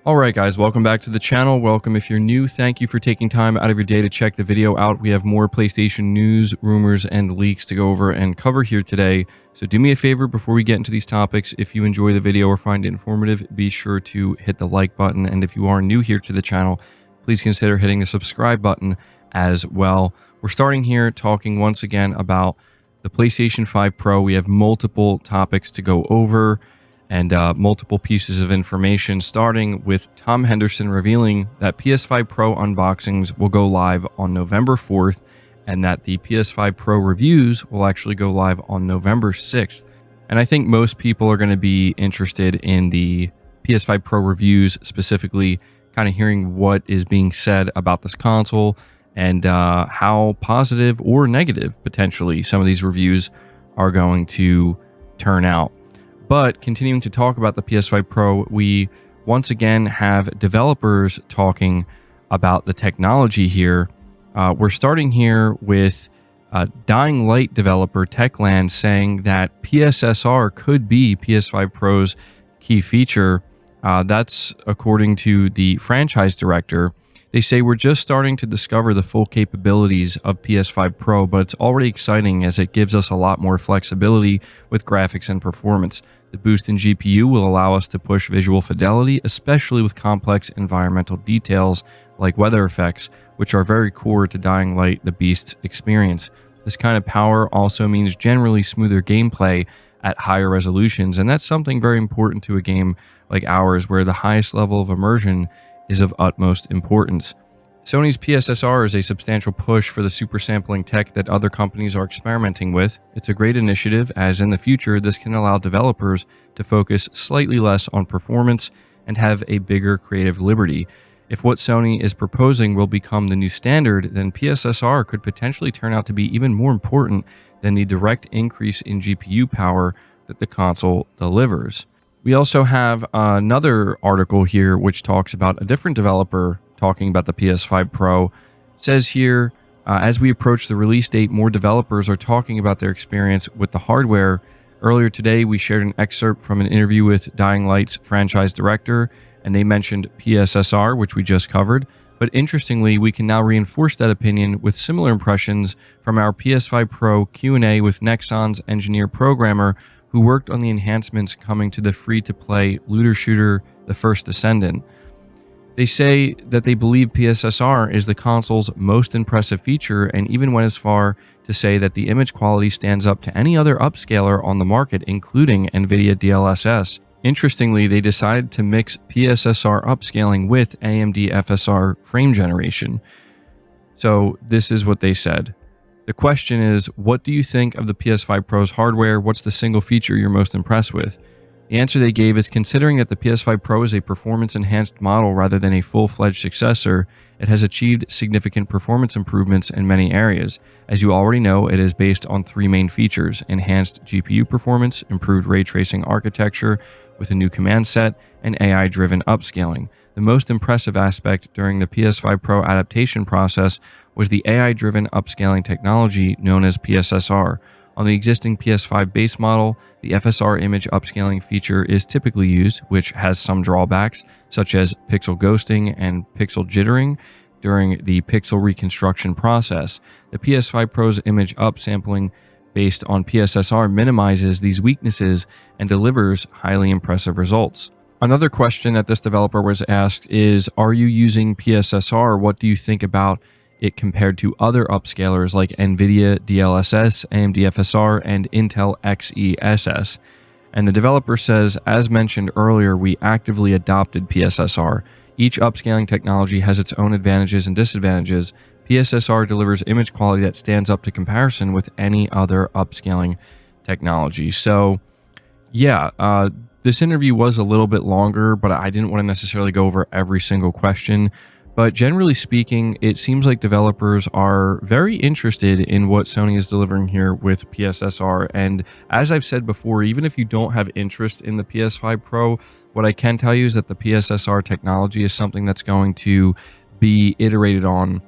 Alright guys, welcome back to the channel. Welcome if you're new. Thank you for taking time out of your day to check the video out. We have more PlayStation news, rumors, and leaks to go over and cover here today. So do me a favor before we get into these topics. If you enjoy the video or find it informative, be sure to hit the like button. And if you are new here to the channel, please consider hitting the subscribe button as well. We're starting here talking once again about the PlayStation 5 Pro. We have multiple topics to go over and multiple pieces of information, starting with Tom Henderson revealing that PS5 Pro unboxings will go live on November 4th, and that the PS5 Pro reviews will actually go live on November 6th. And I think most people are going to be interested in the PS5 Pro reviews, specifically kind of hearing what is being said about this console and how positive or negative, potentially, some of these reviews are going to turn out. But continuing to talk about the PS5 Pro, we once again have developers talking about the technology here. We're starting here with Dying Light developer Techland saying that PSSR could be PS5 Pro's key feature. That's according to the franchise director. They say we're just starting to discover the full capabilities of PS5 Pro, but it's already exciting as it gives us a lot more flexibility with graphics and performance. The boost in GPU will allow us to push visual fidelity, especially with complex environmental details like weather effects, which are very core to Dying Light the Beast's experience. This kind of power also means generally smoother gameplay at higher resolutions, and that's something very important to a game like ours, where the highest level of immersion is of utmost importance. Sony's PSSR is a substantial push for the super sampling tech that other companies are experimenting with. It's a great initiative, as in the future this can allow developers to focus slightly less on performance and have a bigger creative liberty. If what Sony is proposing will become the new standard, then PSSR could potentially turn out to be even more important than the direct increase in GPU power that the console delivers. We also have another article here which talks about a different developer talking about the PS5 Pro. It says here, as we approach the release date, more developers are talking about their experience with the hardware. Earlier today, we shared an excerpt from an interview with Dying Light's franchise director, and they mentioned PSSR, which we just covered. But interestingly, we can now reinforce that opinion with similar impressions from our PS5 Pro Q&A with Nexon's engineer programmer, who worked on the enhancements coming to the free-to-play looter shooter, The First Descendant. They say that they believe PSSR is the console's most impressive feature, and even went as far to say that the image quality stands up to any other upscaler on the market, including NVIDIA DLSS. Interestingly, they decided to mix PSSR upscaling with AMD FSR frame generation. So this is what they said. The question is, what do you think of the PS5 Pro's hardware? What's the single feature you're most impressed with? The answer they gave is, considering that the PS5 Pro is a performance-enhanced model rather than a full-fledged successor, it has achieved significant performance improvements in many areas. As you already know, it is based on three main features: enhanced GPU performance, improved ray tracing architecture with a new command set, and AI-driven upscaling. The most impressive aspect during the PS5 Pro adaptation process was the AI-driven upscaling technology known as PSSR. On the existing PS5 base model, the FSR image upscaling feature is typically used, which has some drawbacks, such as pixel ghosting and pixel jittering during the pixel reconstruction process. The PS5 Pro's image upsampling based on PSSR minimizes these weaknesses and delivers highly impressive results. Another question that this developer was asked is, are you using PSSR? What do you think about it compared to other upscalers like NVIDIA DLSS, AMD FSR, and Intel XeSS? And the developer says, as mentioned earlier, we actively adopted PSSR. Each upscaling technology has its own advantages and disadvantages. PSSR delivers image quality that stands up to comparison with any other upscaling technology. So, yeah, this interview was a little bit longer, but I didn't want to necessarily go over every single question. But generally speaking, it seems like developers are very interested in what Sony is delivering here with PSSR. And as I've said before, even if you don't have interest in the PS5 Pro, what I can tell you is that the PSSR technology is something that's going to be iterated on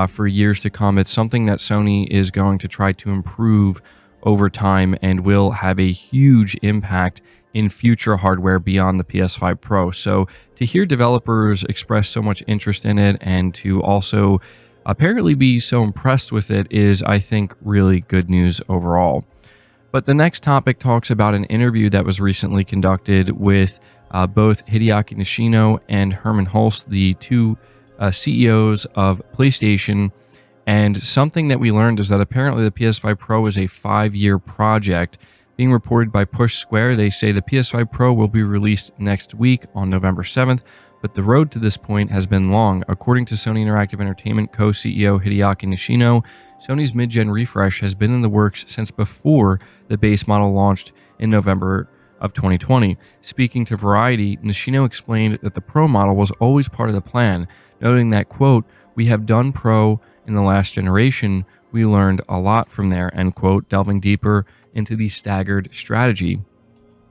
for years to come. It's something that Sony is going to try to improve over time and will have a huge impact in future hardware beyond the PS5 Pro. So to hear developers express so much interest in it and to also apparently be so impressed with it is, I think, really good news overall. But the next topic talks about an interview that was recently conducted with both Hideaki Nishino and Herman Hulst, the two CEOs of PlayStation. And something that we learned is that apparently the PS5 Pro is a 5-year project. Being reported by Push Square, they say the PS5 Pro will be released next week on November 7th, but the road to this point has been long. According to Sony Interactive Entertainment co-CEO Hideaki Nishino, Sony's mid-gen refresh has been in the works since before the base model launched in November of 2020. Speaking to Variety, Nishino explained that the Pro model was always part of the plan, noting that, quote, "We have done Pro in the last generation. We learned a lot from there," end quote, delving deeper into the staggered strategy.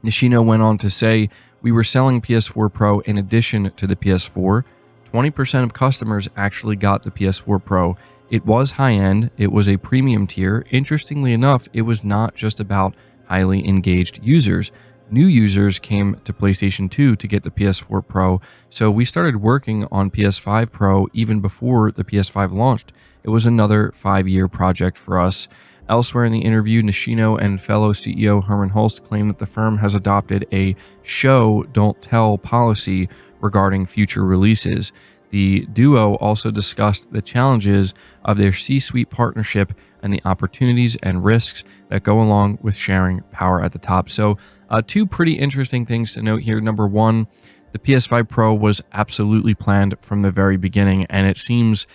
Nishino went on to say, "We were selling PS4 Pro in addition to the PS4. 20% of customers actually got the PS4 Pro. It was high-end, it was a premium tier. Interestingly enough, it was not just about highly engaged users. New users came to PlayStation 2 to get the PS4 Pro, so we started working on PS5 Pro even before the PS5 launched. It was another 5-year project for us." Elsewhere in the interview, Nishino and fellow CEO Herman Hulst claimed that the firm has adopted a show, don't tell policy regarding future releases. The duo also discussed the challenges of their C-suite partnership and the opportunities and risks that go along with sharing power at the top. So two pretty interesting things to note here. Number one, the PS5 Pro was absolutely planned from the very beginning, and it seems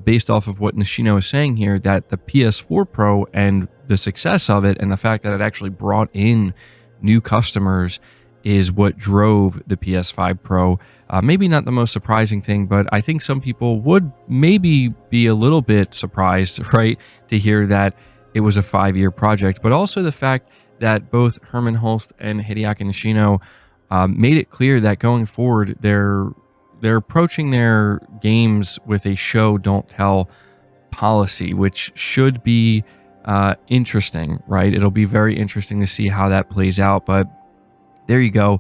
based off of what Nishino is saying here, that the PS4 Pro and the success of it and the fact that it actually brought in new customers is what drove the PS5 Pro. Maybe not the most surprising thing, but I think some people would maybe be a little bit surprised, right, to hear that it was a 5-year project, but also the fact that both Herman Hulst and Hideaki Nishino made it clear that going forward, they're approaching their games with a show, don't tell policy, which should be interesting, right? It'll be very interesting to see how that plays out, but there you go.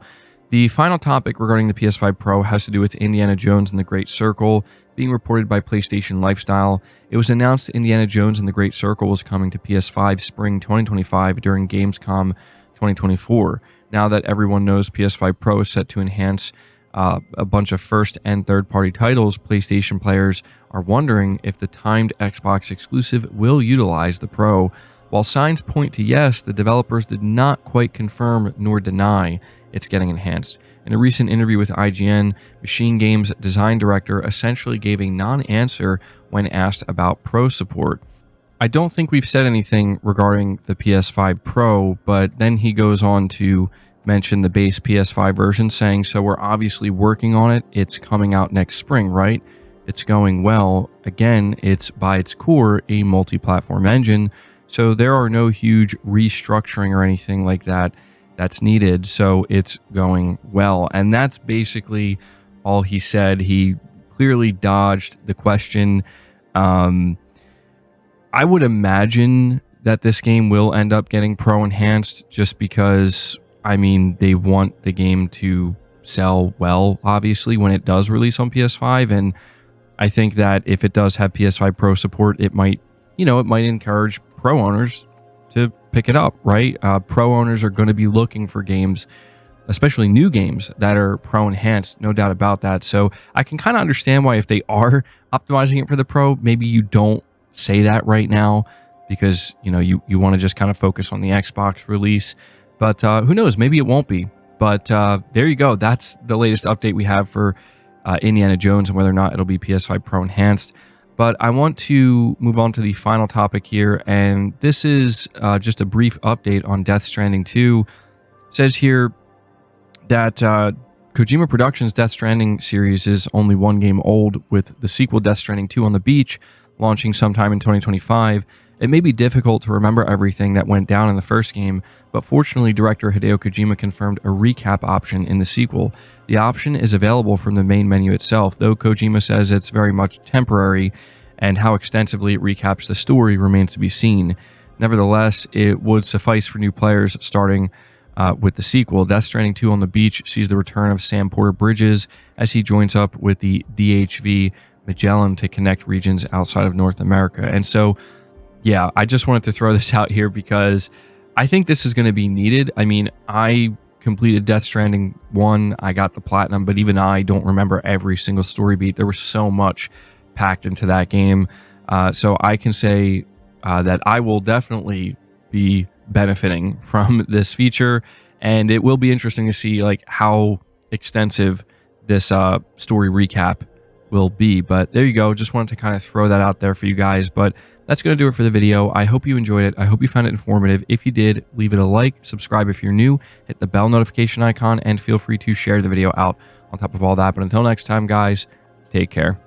The final topic regarding the PS5 Pro has to do with Indiana Jones and the Great Circle, being reported by PlayStation Lifestyle. It was announced Indiana Jones and the Great Circle was coming to PS5 spring 2025 during Gamescom 2024. Now that everyone knows PS5 Pro is set to enhance a bunch of first and third-party titles, PlayStation players are wondering if the timed Xbox exclusive will utilize the Pro. While signs point to yes, the developers did not quite confirm nor deny it's getting enhanced. In a recent interview with IGN, Machine Games design director essentially gave a non-answer when asked about Pro support. I don't think we've said anything regarding the PS5 Pro, but then he goes on to mention the base PS5 version, saying, "So we're obviously working on it. It's coming out next spring, right? It's going well. Again, it's by its core a multi-platform engine, so there are no huge restructuring or anything like that that's needed, so it's going well." And that's basically all he said. He clearly dodged the question. I would imagine that this game will end up getting Pro enhanced just because, I mean, they want the game to sell well, obviously, when it does release on PS5. And I think that if it does have PS5 Pro support, it might, it might encourage Pro owners to pick it up, right? Pro owners are going to be looking for games, especially new games that are Pro enhanced, no doubt about that. So I can kind of understand why if they are optimizing it for the Pro, maybe you don't say that right now because, you want to just kind of focus on the Xbox release. But who knows? Maybe it won't be. But there you go. That's the latest update we have for Indiana Jones and whether or not it'll be PS5 Pro enhanced. But I want to move on to the final topic here. And this is just a brief update on Death Stranding 2. It says here that Kojima Productions' Death Stranding series is only one game old, with the sequel Death Stranding 2 on the beach launching sometime in 2025. It may be difficult to remember everything that went down in the first game, but fortunately director Hideo Kojima confirmed a recap option in the sequel. The option is available from the main menu itself, though Kojima says it's very much temporary, and how extensively it recaps the story remains to be seen. Nevertheless, it would suffice for new players starting with the sequel. Death Stranding 2 on the Beach sees the return of Sam Porter Bridges as he joins up with the DHV Magellan to connect regions outside of North America. And so, yeah, I just wanted to throw this out here because I think this is going to be needed. I mean, I completed Death Stranding 1, I got the platinum, but even I don't remember every single story beat. There was so much packed into that game. So I can say that I will definitely be benefiting from this feature, and it will be interesting to see like how extensive this story recap will be. But there you go, just wanted to kind of throw that out there for you guys. But that's going to do it for the video. I hope you enjoyed it. I hope you found it informative. If you did, leave it a like, subscribe if you're new, hit the bell notification icon, and feel free to share the video out on top of all that. But until next time, guys, take care.